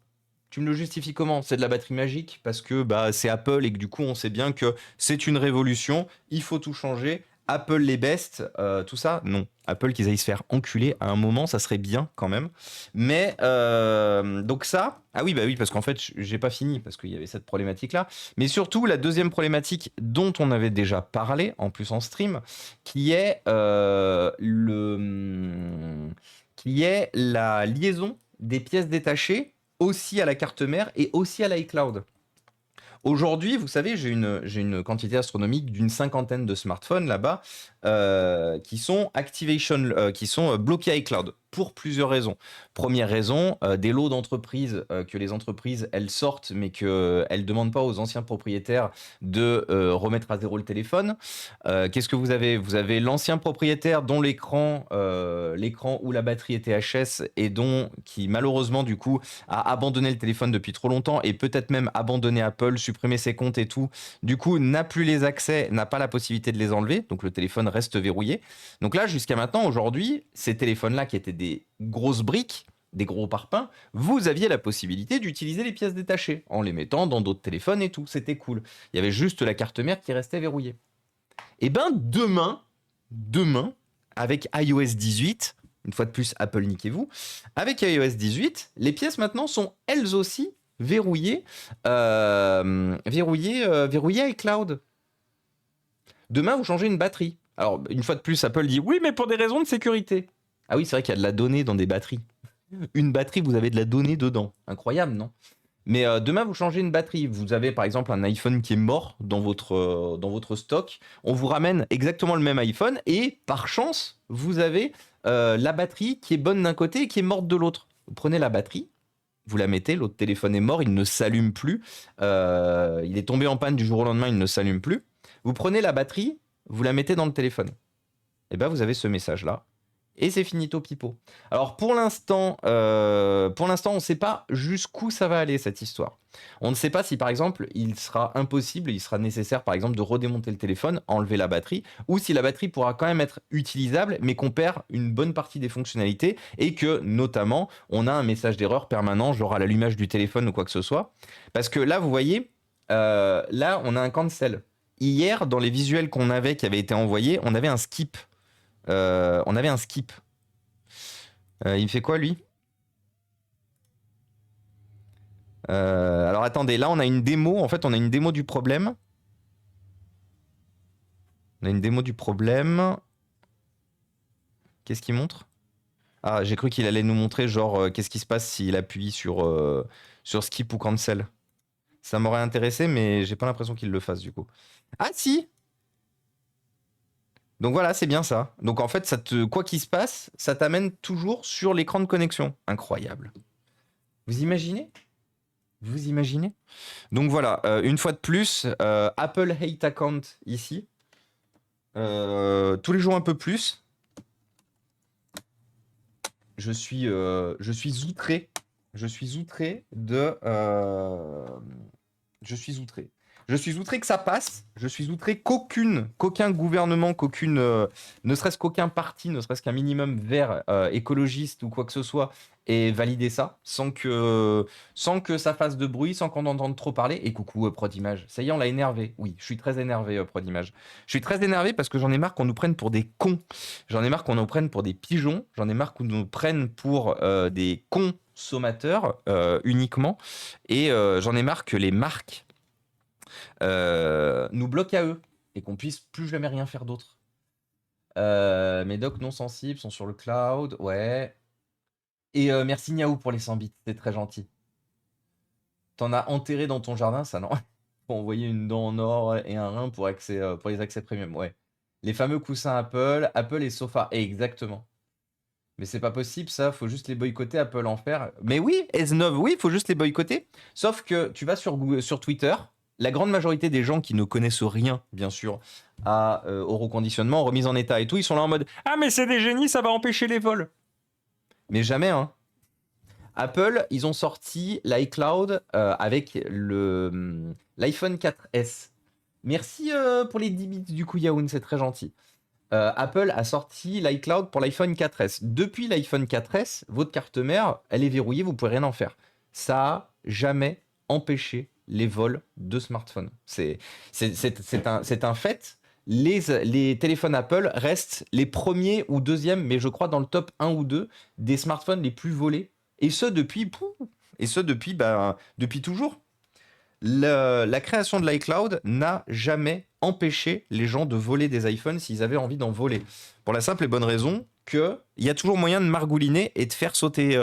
Tu me le justifies comment? C'est de la batterie magique parce que bah, c'est Apple et que du coup on sait bien que c'est une révolution. Il faut tout changer. Apple les best, tout ça. Non. Apple qu'ils aillent se faire enculer à un moment, ça serait bien quand même. Mais donc ça, ah oui bah oui parce qu'en fait j'ai pas fini parce qu'il y avait cette problématique là. Mais surtout la deuxième problématique dont on avait déjà parlé en plus en stream, qui est qui est la liaison des pièces détachées aussi à la carte mère et aussi à l'iCloud. Aujourd'hui, vous savez, j'ai une quantité astronomique d'une cinquantaine de smartphones là-bas qui sont qui sont bloqués iCloud pour plusieurs raisons. Première raison, des lots d'entreprises que les entreprises elles sortent mais qu'elles demandent pas aux anciens propriétaires de remettre à zéro le téléphone. Qu'est-ce que vous avez? Vous avez l'ancien propriétaire dont l'écran ou la batterie était HS et qui malheureusement du coup a abandonné le téléphone depuis trop longtemps et peut-être même abandonné Apple, supprimé ses comptes et tout. Du coup, n'a plus les accès, n'a pas la possibilité de les enlever, donc le téléphone reste verrouillé. Donc là, jusqu'à maintenant, aujourd'hui, ces téléphones-là qui étaient des grosses briques, des gros parpaings, vous aviez la possibilité d'utiliser les pièces détachées en les mettant dans d'autres téléphones et tout. C'était cool. Il y avait juste la carte mère qui restait verrouillée. Et ben demain, avec iOS 18, une fois de plus, Apple niquez-vous, avec iOS 18, les pièces maintenant sont elles aussi verrouillées iCloud. Demain, vous changez une batterie. Alors, une fois de plus, Apple dit oui, mais pour des raisons de sécurité. Ah oui, c'est vrai qu'il y a de la donnée dans des batteries. Une batterie, vous avez de la donnée dedans. Incroyable, non? Mais demain, vous changez une batterie. Vous avez par exemple un iPhone qui est mort dans votre stock. On vous ramène exactement le même iPhone et par chance, vous avez la batterie qui est bonne d'un côté et qui est morte de l'autre. Vous prenez la batterie, vous la mettez, l'autre téléphone est mort, il ne s'allume plus. Il est tombé en panne du jour au lendemain, il ne s'allume plus. Vous prenez la batterie, vous la mettez dans le téléphone. Et bien, vous avez ce message-là. Et c'est finito pipo. Alors pour l'instant, on ne sait pas jusqu'où ça va aller cette histoire. On ne sait pas si par exemple il sera nécessaire par exemple de redémonter le téléphone, enlever la batterie, ou si la batterie pourra quand même être utilisable, mais qu'on perd une bonne partie des fonctionnalités et que notamment on a un message d'erreur permanent, genre à l'allumage du téléphone ou quoi que ce soit. Parce que là, vous voyez, là on a un cancel. Hier, dans les visuels qu'on avait qui avaient été envoyés, on avait un skip. Il me fait quoi, lui? Alors attendez, là on a une démo. En fait, on a une démo du problème. Qu'est-ce qu'il montre? Ah, j'ai cru qu'il allait nous montrer, genre, qu'est-ce qui se passe s'il appuie sur skip ou cancel. Ça m'aurait intéressé, mais j'ai pas l'impression qu'il le fasse du coup. Ah si! Donc voilà, c'est bien ça. Donc en fait, quoi qu'il se passe, ça t'amène toujours sur l'écran de connexion. Incroyable. Vous imaginez? Donc voilà, une fois de plus, Apple Hate Account ici. Tous les jours un peu plus. Je suis outré. Je suis outré Je suis outré que ça passe. Je suis outré qu'aucun gouvernement, ne serait-ce qu'aucun parti, ne serait-ce qu'un minimum vert, écologiste ou quoi que ce soit, ait validé ça, sans que ça fasse de bruit, sans qu'on entende trop parler. Et coucou, Prodimage. Ça y est, on l'a énervé. Oui, je suis très énervé, Prodimage. Je suis très énervé parce que j'en ai marre qu'on nous prenne pour des cons. J'en ai marre qu'on nous prenne pour des pigeons. J'en ai marre qu'on nous prenne pour des consommateurs uniquement. Et j'en ai marre que les marques nous bloquent à eux et qu'on puisse plus jamais rien faire d'autre. Mes docs non sensibles sont sur le cloud, ouais. Et merci Niaou pour les 100 bits, c'est très gentil. T'en as enterré dans ton jardin, ça non? Faut envoyer une dent en or et un rein pour les accès premium, ouais. Les fameux coussins Apple et Sofa, exactement. Mais c'est pas possible ça, faut juste les boycotter, Apple en faire. Mais oui, S9, oui, faut juste les boycotter. Sauf que tu vas sur Twitter, la grande majorité des gens qui ne connaissent rien, bien sûr, au reconditionnement, remise en état et tout, ils sont là en mode « Ah mais c'est des génies, ça va empêcher les vols !» Mais jamais, hein. Apple, ils ont sorti l'iCloud avec l'iPhone 4S. Merci pour les 10 bits du coup, Yaoun, c'est très gentil. Apple a sorti l'iCloud pour l'iPhone 4S. Depuis l'iPhone 4S, votre carte mère, elle est verrouillée, vous pouvez rien en faire. Ça a jamais empêché les vols de smartphones. C'est un fait. Les téléphones Apple restent les premiers ou deuxièmes, mais je crois dans le top 1 ou 2 des smartphones les plus volés. Et ce depuis toujours. La création de l'iCloud n'a jamais empêché les gens de voler des iPhones s'ils avaient envie d'en voler. Pour la simple et bonne raison qu'il y a toujours moyen de margouliner et de faire sauter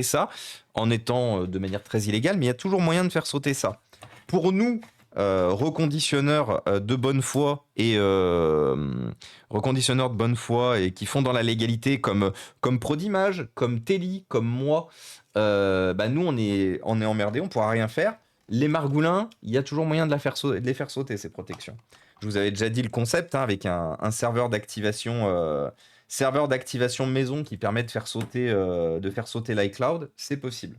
ça, en étant de manière très illégale, mais il y a toujours moyen de faire sauter ça. Pour nous, reconditionneurs de bonne foi et qui font dans la légalité comme Prodimage, comme Telly, comme moi, nous on est emmerdés, on pourra rien faire. Les margoulins, il y a toujours moyen de les faire sauter ces protections. Je vous avais déjà dit le concept avec un serveur d'activation maison qui permet de faire sauter l'iCloud, c'est possible.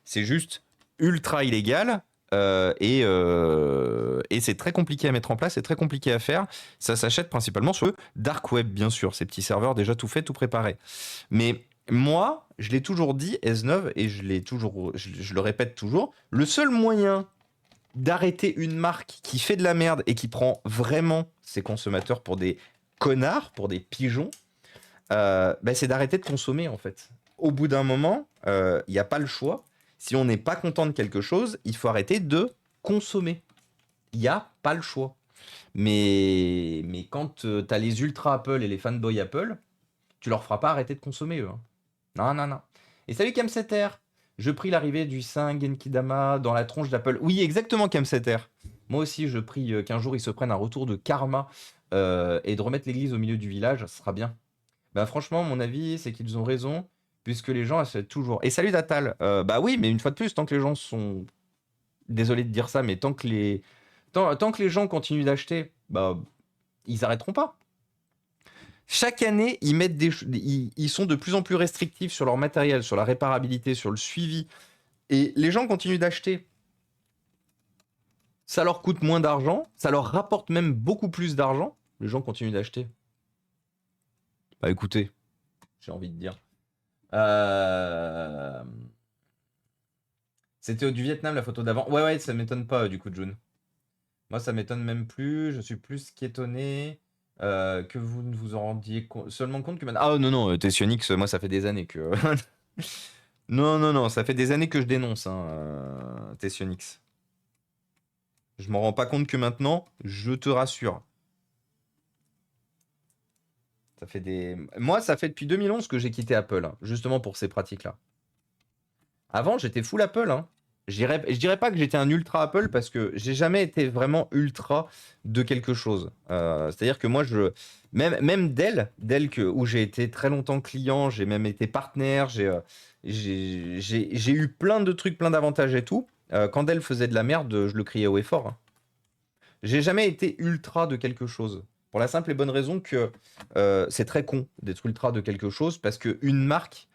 C'est juste ultra illégal. Et c'est très compliqué à mettre en place, c'est très compliqué à faire. Ça s'achète principalement sur le dark web, bien sûr, ces petits serveurs déjà tout faits, tout préparés. Mais Moi, je l'ai toujours dit, S9, et je le répète toujours, le seul moyen d'arrêter une marque qui fait de la merde et qui prend vraiment ses consommateurs pour des connards, pour des pigeons, bah, c'est d'arrêter de consommer en fait. Au bout d'un moment, il n'y a pas le choix. Si on n'est pas content de quelque chose, il faut arrêter de consommer. Il n'y a pas le choix. Mais quand tu as les ultra Apple et les fanboys Apple, tu leur feras pas arrêter de consommer eux, hein. Non, non, non. Et salut Cam7R. Je prie l'arrivée du Saint Genkidama dans la tronche d'Apple. Oui, exactement Cam7R. Moi aussi, je prie qu'un jour ils se prennent un retour de karma et de remettre l'église au milieu du village. Ce sera bien. Bah franchement, mon avis, c'est qu'ils ont raison, puisque les gens achètent toujours. Et salut Natal. Bah oui, mais une fois de plus, tant que les gens sont... Désolé de dire ça, mais tant que les gens continuent d'acheter, bah ils arrêteront pas. Chaque année, ils sont de plus en plus restrictifs sur leur matériel, sur la réparabilité, sur le suivi. Et les gens continuent d'acheter. Ça leur coûte moins d'argent, ça leur rapporte même beaucoup plus d'argent. Les gens continuent d'acheter. Bah écoutez, j'ai envie de dire. Euh, C'était du Vietnam la photo d'avant. Ouais, ouais, ça m'étonne pas du coup, June. Moi, ça m'étonne même plus. Je suis plus qu'étonné que vous ne vous en rendiez seulement compte que maintenant. Ah non, non, Tessionix, moi, ça fait des années que. Non, non, non, ça fait des années que je dénonce, hein, Tessionix. Je m'en rends pas compte que maintenant, je te rassure. Ça fait des... Moi, ça fait depuis 2011 que j'ai quitté Apple, hein, justement pour ces pratiques-là. Avant, j'étais full Apple, hein. Je dirais pas que j'étais un ultra Apple parce que j'ai jamais été vraiment ultra de quelque chose. C'est-à-dire que moi, même Dell où j'ai été très longtemps client, j'ai même été partenaire, j'ai eu plein de trucs, plein d'avantages et tout. Quand Dell faisait de la merde, je le criais haut et fort, hein. J'ai jamais été ultra de quelque chose. Pour la simple et bonne raison que c'est très con d'être ultra de quelque chose parce qu'une marque,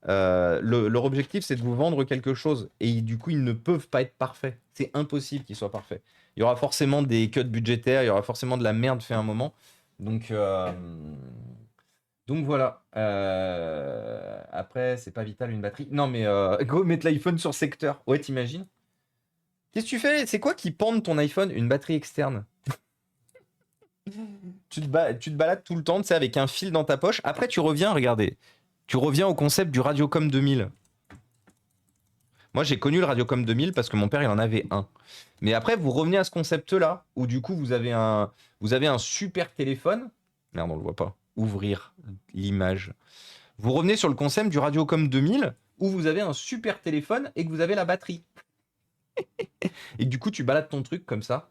leur objectif, c'est de vous vendre quelque chose. Et du coup, ils ne peuvent pas être parfaits. C'est impossible qu'ils soient parfaits. Il y aura forcément des cuts budgétaires, il y aura forcément de la merde fait un moment. Donc, euh, donc voilà. Après, c'est pas vital une batterie. Non, mais go mettre l'iPhone sur secteur. Ouais, t'imagines? Qu'est-ce que tu fais? C'est quoi qui pend ton iPhone? Une batterie externe. Tu te balades tout le temps, tu sais, avec un fil dans ta poche. Après, tu reviens, regardez. Tu reviens au concept du Radiocom 2000. Moi, j'ai connu le Radiocom 2000 parce que mon père, il en avait un. Mais après, vous revenez à ce concept-là, où du coup, vous avez un super téléphone. Merde, on le voit pas. Ouvrir l'image. Vous revenez sur le concept du Radiocom 2000, où vous avez un super téléphone et que vous avez la batterie. Et que du coup, tu balades ton truc comme ça.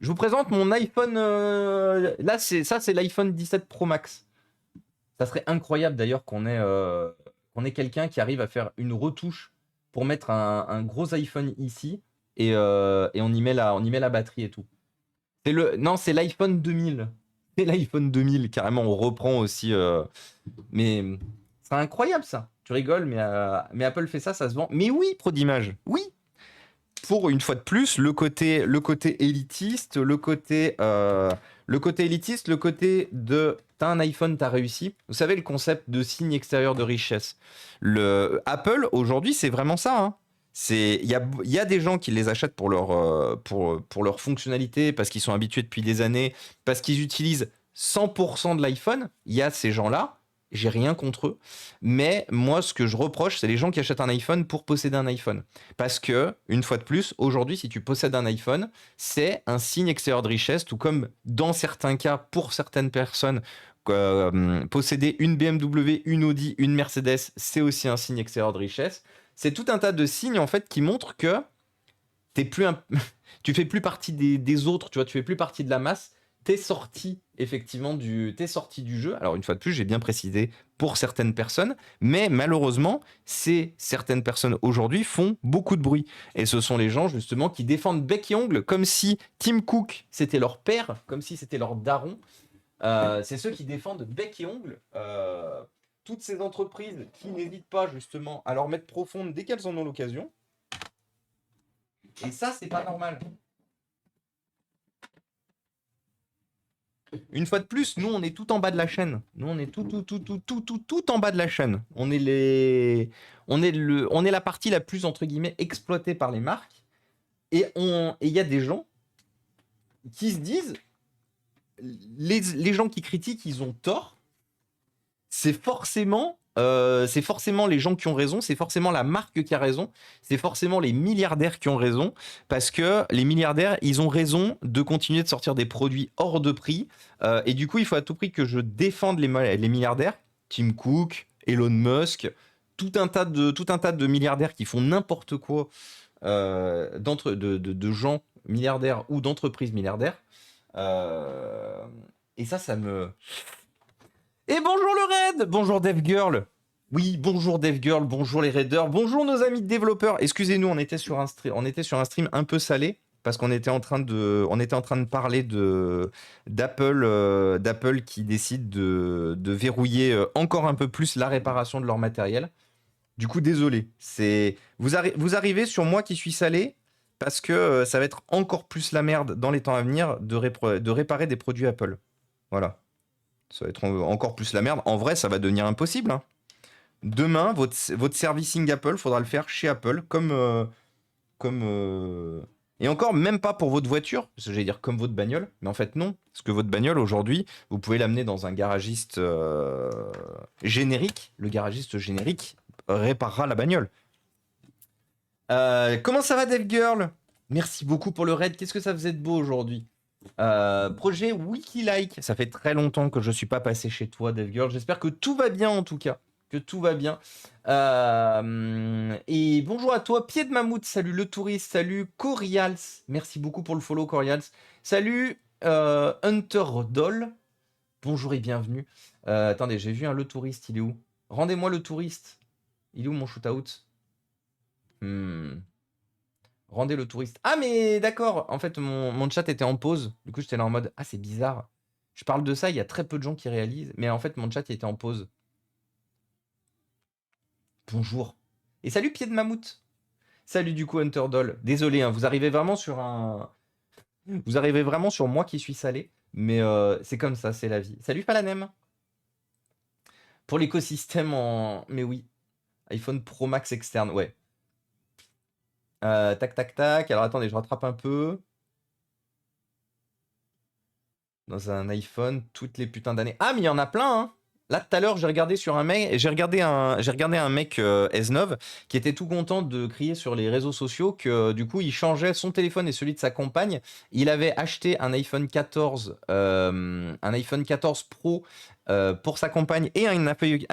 Je vous présente mon iPhone. Là, c'est l'iPhone 17 Pro Max. Ça serait incroyable d'ailleurs qu'on ait quelqu'un qui arrive à faire une retouche pour mettre un gros iPhone ici et on y met la batterie et tout. Non, c'est l'iPhone 2000. C'est l'iPhone 2000, carrément, on reprend aussi. Mais c'est incroyable ça. Tu rigoles, mais Apple fait ça, ça se vend. Mais oui, pro d'image, oui. Pour une fois de plus, le côté élitiste, le côté élitiste, le côté de t'as un iPhone, t'as réussi. Vous savez, le concept de signe extérieur de richesse. Le Apple, aujourd'hui, c'est vraiment ça, hein. Il y a des gens qui les achètent pour leur fonctionnalité, parce qu'ils sont habitués depuis des années, parce qu'ils utilisent 100% de l'iPhone. Il y a ces gens-là. J'ai rien contre eux. Mais moi, ce que je reproche, c'est les gens qui achètent un iPhone pour posséder un iPhone. Parce que, une fois de plus, aujourd'hui, si tu possèdes un iPhone, c'est un signe extérieur de richesse, tout comme dans certains cas, pour certaines personnes, posséder une BMW, une Audi, une Mercedes, c'est aussi un signe extérieur de richesse. C'est tout un tas de signes en fait qui montrent que t'es plus tu fais plus partie des autres, tu vois, tu fais plus partie de la masse. T'es sorti du jeu. Alors une fois de plus, j'ai bien précisé pour certaines personnes, mais malheureusement, certaines personnes aujourd'hui font beaucoup de bruit. Et ce sont les gens justement qui défendent bec et ongle comme si Tim Cook c'était leur père, comme si c'était leur daron. C'est ceux qui défendent bec et ongle toutes ces entreprises qui n'hésitent pas justement à leur mettre profonde dès qu'elles en ont l'occasion. Et ça, c'est pas normal. Une fois de plus, nous, on est tout en bas de la chaîne. Nous, on est tout en bas de la chaîne. On est on est la partie la plus, entre guillemets, exploitée par les marques. Et il y a des gens qui se disent, les gens qui critiquent, ils ont tort. C'est forcément les gens qui ont raison, c'est forcément la marque qui a raison, c'est forcément les milliardaires qui ont raison, parce que les milliardaires, ils ont raison de continuer de sortir des produits hors de prix, et du coup, il faut à tout prix que je défende les milliardaires, Tim Cook, Elon Musk, tout un tas de milliardaires qui font n'importe quoi, de gens milliardaires ou d'entreprises milliardaires, et ça me... Et bonjour le raid. Bonjour DevGirl. Oui, bonjour DevGirl, bonjour les raiders, bonjour nos amis de développeurs. Excusez-nous, on était sur un stream un peu salé parce qu'on était en train de parler d'Apple qui décide de verrouiller encore un peu plus la réparation de leur matériel. Du coup, désolé. Vous arrivez sur moi qui suis salé parce que ça va être encore plus la merde dans les temps à venir de réparer des produits Apple. Voilà. Ça va être encore plus la merde. En vrai, ça va devenir impossible, hein. Demain, votre servicing Apple, faudra le faire chez Apple, et encore, même pas pour votre voiture, parce que j'allais dire comme votre bagnole, mais en fait non, parce que votre bagnole, aujourd'hui, vous pouvez l'amener dans un garagiste générique. Le garagiste générique réparera la bagnole. Comment ça va, DevGirl? Merci beaucoup pour le raid. Qu'est-ce que ça faisait de beau aujourd'hui? Projet Wikilike. Ça fait très longtemps que je suis pas passé chez toi, DevGirl. J'espère que tout va bien en tout cas. Que tout va bien. Et bonjour à toi, Pied de Mammouth. Salut le touriste. Salut Corials. Merci beaucoup pour le follow, Corials. Salut Hunter Doll. Bonjour et bienvenue. Attendez, j'ai vu un le touriste. Il est où? Rendez-moi le touriste. Il est où mon shootout? Rendez le touriste. Ah, mais d'accord. En fait, mon chat était en pause. Du coup, j'étais là en mode, ah, c'est bizarre. Je parle de ça, il y a très peu de gens qui réalisent. Mais en fait, mon chat il était en pause. Bonjour. Et salut, Pied de Mammouth. Salut, du coup, Hunter Doll. Désolé, hein, vous arrivez vraiment sur moi qui suis salé. Mais c'est comme ça, c'est la vie. Salut, Palanem. Pour l'écosystème en... Mais oui. iPhone Pro Max externe, ouais. Tac, tac, tac. Alors, attendez, je rattrape un peu. Dans un iPhone, toutes les putains d'années. Ah, mais il y en a plein, hein. Là, tout à l'heure, j'ai regardé un mec S9 qui était tout content de crier sur les réseaux sociaux que du coup, il changeait son téléphone et celui de sa compagne. Il avait acheté un iPhone 14 Pro pour sa compagne et un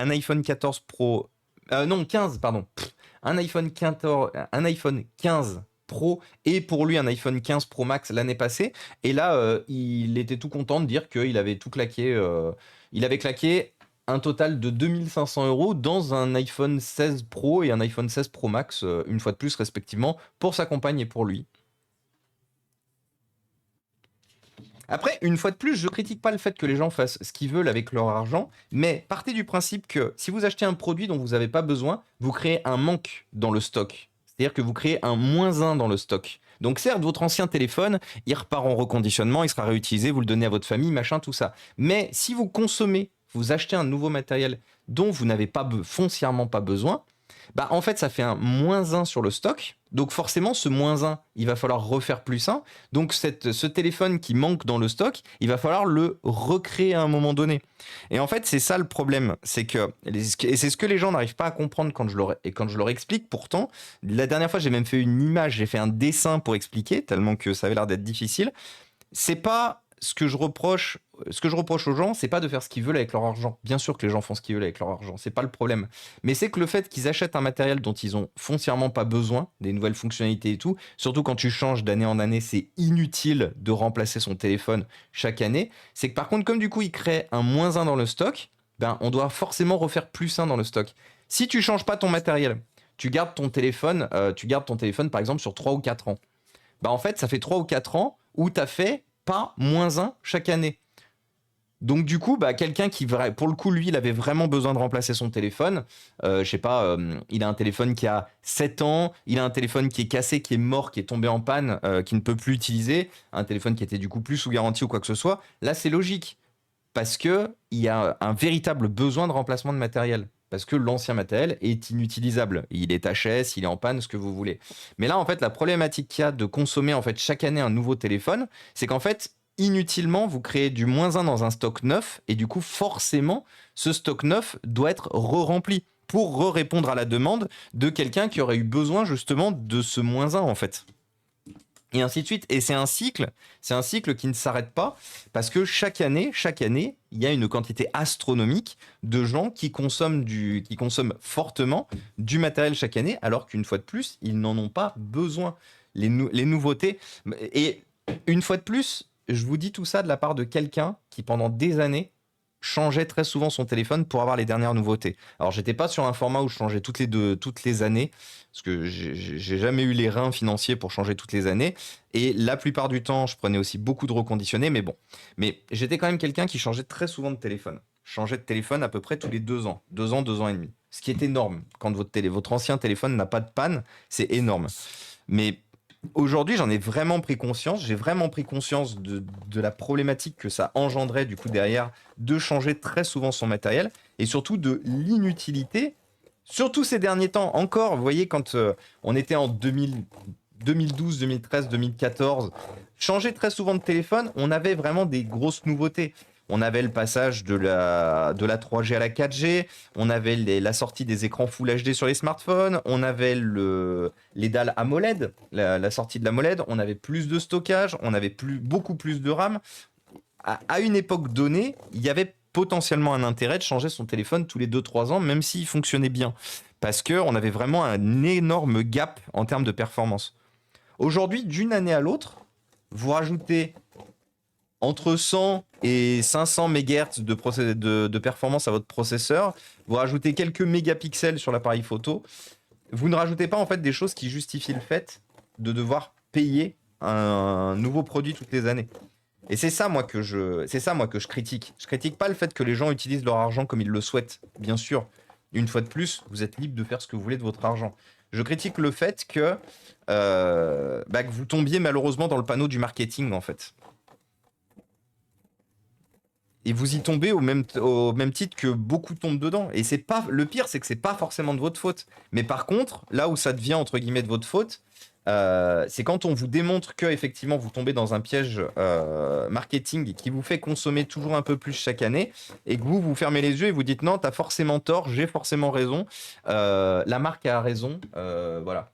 iPhone 14 Pro. Non, 15, pardon. Un iPhone 15 Pro et pour lui un iPhone 15 Pro Max l'année passée. Et là, il était tout content de dire qu'il avait tout claqué. Il avait claqué un total de 2500 € dans un iPhone 16 Pro et un iPhone 16 Pro Max, une fois de plus respectivement, pour sa compagne et pour lui. Après, une fois de plus, je critique pas le fait que les gens fassent ce qu'ils veulent avec leur argent, mais partez du principe que si vous achetez un produit dont vous n'avez pas besoin, vous créez un manque dans le stock. C'est-à-dire que vous créez un -1 dans le stock. Donc certes, votre ancien téléphone, il repart en reconditionnement, il sera réutilisé, vous le donnez à votre famille, machin, tout ça. Mais si vous consommez, vous achetez un nouveau matériel dont vous n'avez pas foncièrement pas besoin, bah en fait ça fait un -1 sur le stock. Donc forcément ce -1, il va falloir refaire +1. Donc ce téléphone qui manque dans le stock, il va falloir le recréer à un moment donné. Et en fait c'est ça le problème, c'est que et c'est ce que les gens n'arrivent pas à comprendre quand je leur explique. Pourtant la dernière fois j'ai même fait une image, j'ai fait un dessin pour expliquer tellement que ça avait l'air d'être difficile. C'est pas ce que je reproche aux gens, c'est pas de faire ce qu'ils veulent avec leur argent. Bien sûr que les gens font ce qu'ils veulent avec leur argent, c'est pas le problème. Mais c'est que le fait qu'ils achètent un matériel dont ils ont foncièrement pas besoin, des nouvelles fonctionnalités et tout, surtout quand tu changes d'année en année, c'est inutile de remplacer son téléphone chaque année. C'est que par contre, comme du coup, ils créent un -1 dans le stock, ben on doit forcément refaire +1 dans le stock. Si tu changes pas ton matériel, tu gardes ton téléphone par exemple sur 3 ou 4 ans. Bah en fait, ça fait 3 ou 4 ans où tu as fait pas -1 chaque année. Donc du coup, bah, quelqu'un qui, pour le coup, lui, il avait vraiment besoin de remplacer son téléphone. Je sais pas, il a un téléphone qui a 7 ans, il a un téléphone qui est cassé, qui est mort, qui est tombé en panne, qui ne peut plus utiliser, un téléphone qui était du coup plus sous garantie ou quoi que ce soit. Là, c'est logique, parce que il y a un véritable besoin de remplacement de matériel. Parce que l'ancien matériel est inutilisable. Il est HS, il est en panne, ce que vous voulez. Mais là, en fait, la problématique qu'il y a de consommer en fait chaque année un nouveau téléphone, c'est qu'en fait, inutilement, vous créez du -1 dans un stock neuf, et du coup, forcément, ce stock neuf doit être re-rempli pour répondre à la demande de quelqu'un qui aurait eu besoin justement de ce -1 en fait. Et ainsi de suite. Et c'est un cycle qui ne s'arrête pas, parce que chaque année, il y a une quantité astronomique de gens qui consomment fortement du matériel chaque année, alors qu'une fois de plus, ils n'en ont pas besoin. Les nouveautés. Et une fois de plus, je vous dis tout ça de la part de quelqu'un qui, pendant des années, changeait très souvent son téléphone pour avoir les dernières nouveautés. Alors, j'étais pas sur un format où je changeais toutes les années, parce que j'ai jamais eu les reins financiers pour changer toutes les années. Et la plupart du temps, je prenais aussi beaucoup de reconditionnés, mais bon. Mais j'étais quand même quelqu'un qui changeait très souvent de téléphone. Je changeais de téléphone à peu près tous les 2 ans. 2 ans et demi. Ce qui est énorme. Quand votre ancien téléphone n'a pas de panne, c'est énorme. Mais aujourd'hui, j'en ai vraiment pris conscience. J'ai vraiment pris conscience de la problématique que ça engendrait du coup derrière de changer très souvent son matériel, et surtout de l'inutilité. Surtout ces derniers temps, encore, vous voyez, quand on était en 2012, 2013, 2014, changer très souvent de téléphone, on avait vraiment des grosses nouveautés. On avait le passage de la 3G à la 4G, on avait la sortie des écrans Full HD sur les smartphones, on avait les dalles AMOLED, la sortie de l'AMOLED, on avait plus de stockage, on avait beaucoup plus de RAM. À une époque donnée, il y avait potentiellement un intérêt de changer son téléphone tous les 2-3 ans, même s'il fonctionnait bien. Parce qu'on avait vraiment un énorme gap en termes de performance. Aujourd'hui, d'une année à l'autre, vous rajoutez entre 100 et 500 MHz de performance à votre processeur, vous rajoutez quelques mégapixels sur l'appareil photo, vous ne rajoutez pas en fait des choses qui justifient le fait de devoir payer un nouveau produit toutes les années. Et c'est ça moi que je critique. Je critique pas le fait que les gens utilisent leur argent comme ils le souhaitent. Bien sûr, une fois de plus, vous êtes libre de faire ce que vous voulez de votre argent. Je critique le fait que vous tombiez malheureusement dans le panneau du marketing en fait. Et vous y tombez au même titre que beaucoup tombent dedans. Et c'est pas le pire, c'est que c'est pas forcément de votre faute. Mais par contre, là où ça devient entre guillemets de votre faute, c'est quand on vous démontre que effectivement vous tombez dans un piège marketing qui vous fait consommer toujours un peu plus chaque année, et que vous fermez les yeux et vous dites non, t'as forcément tort, j'ai forcément raison, la marque a raison, voilà.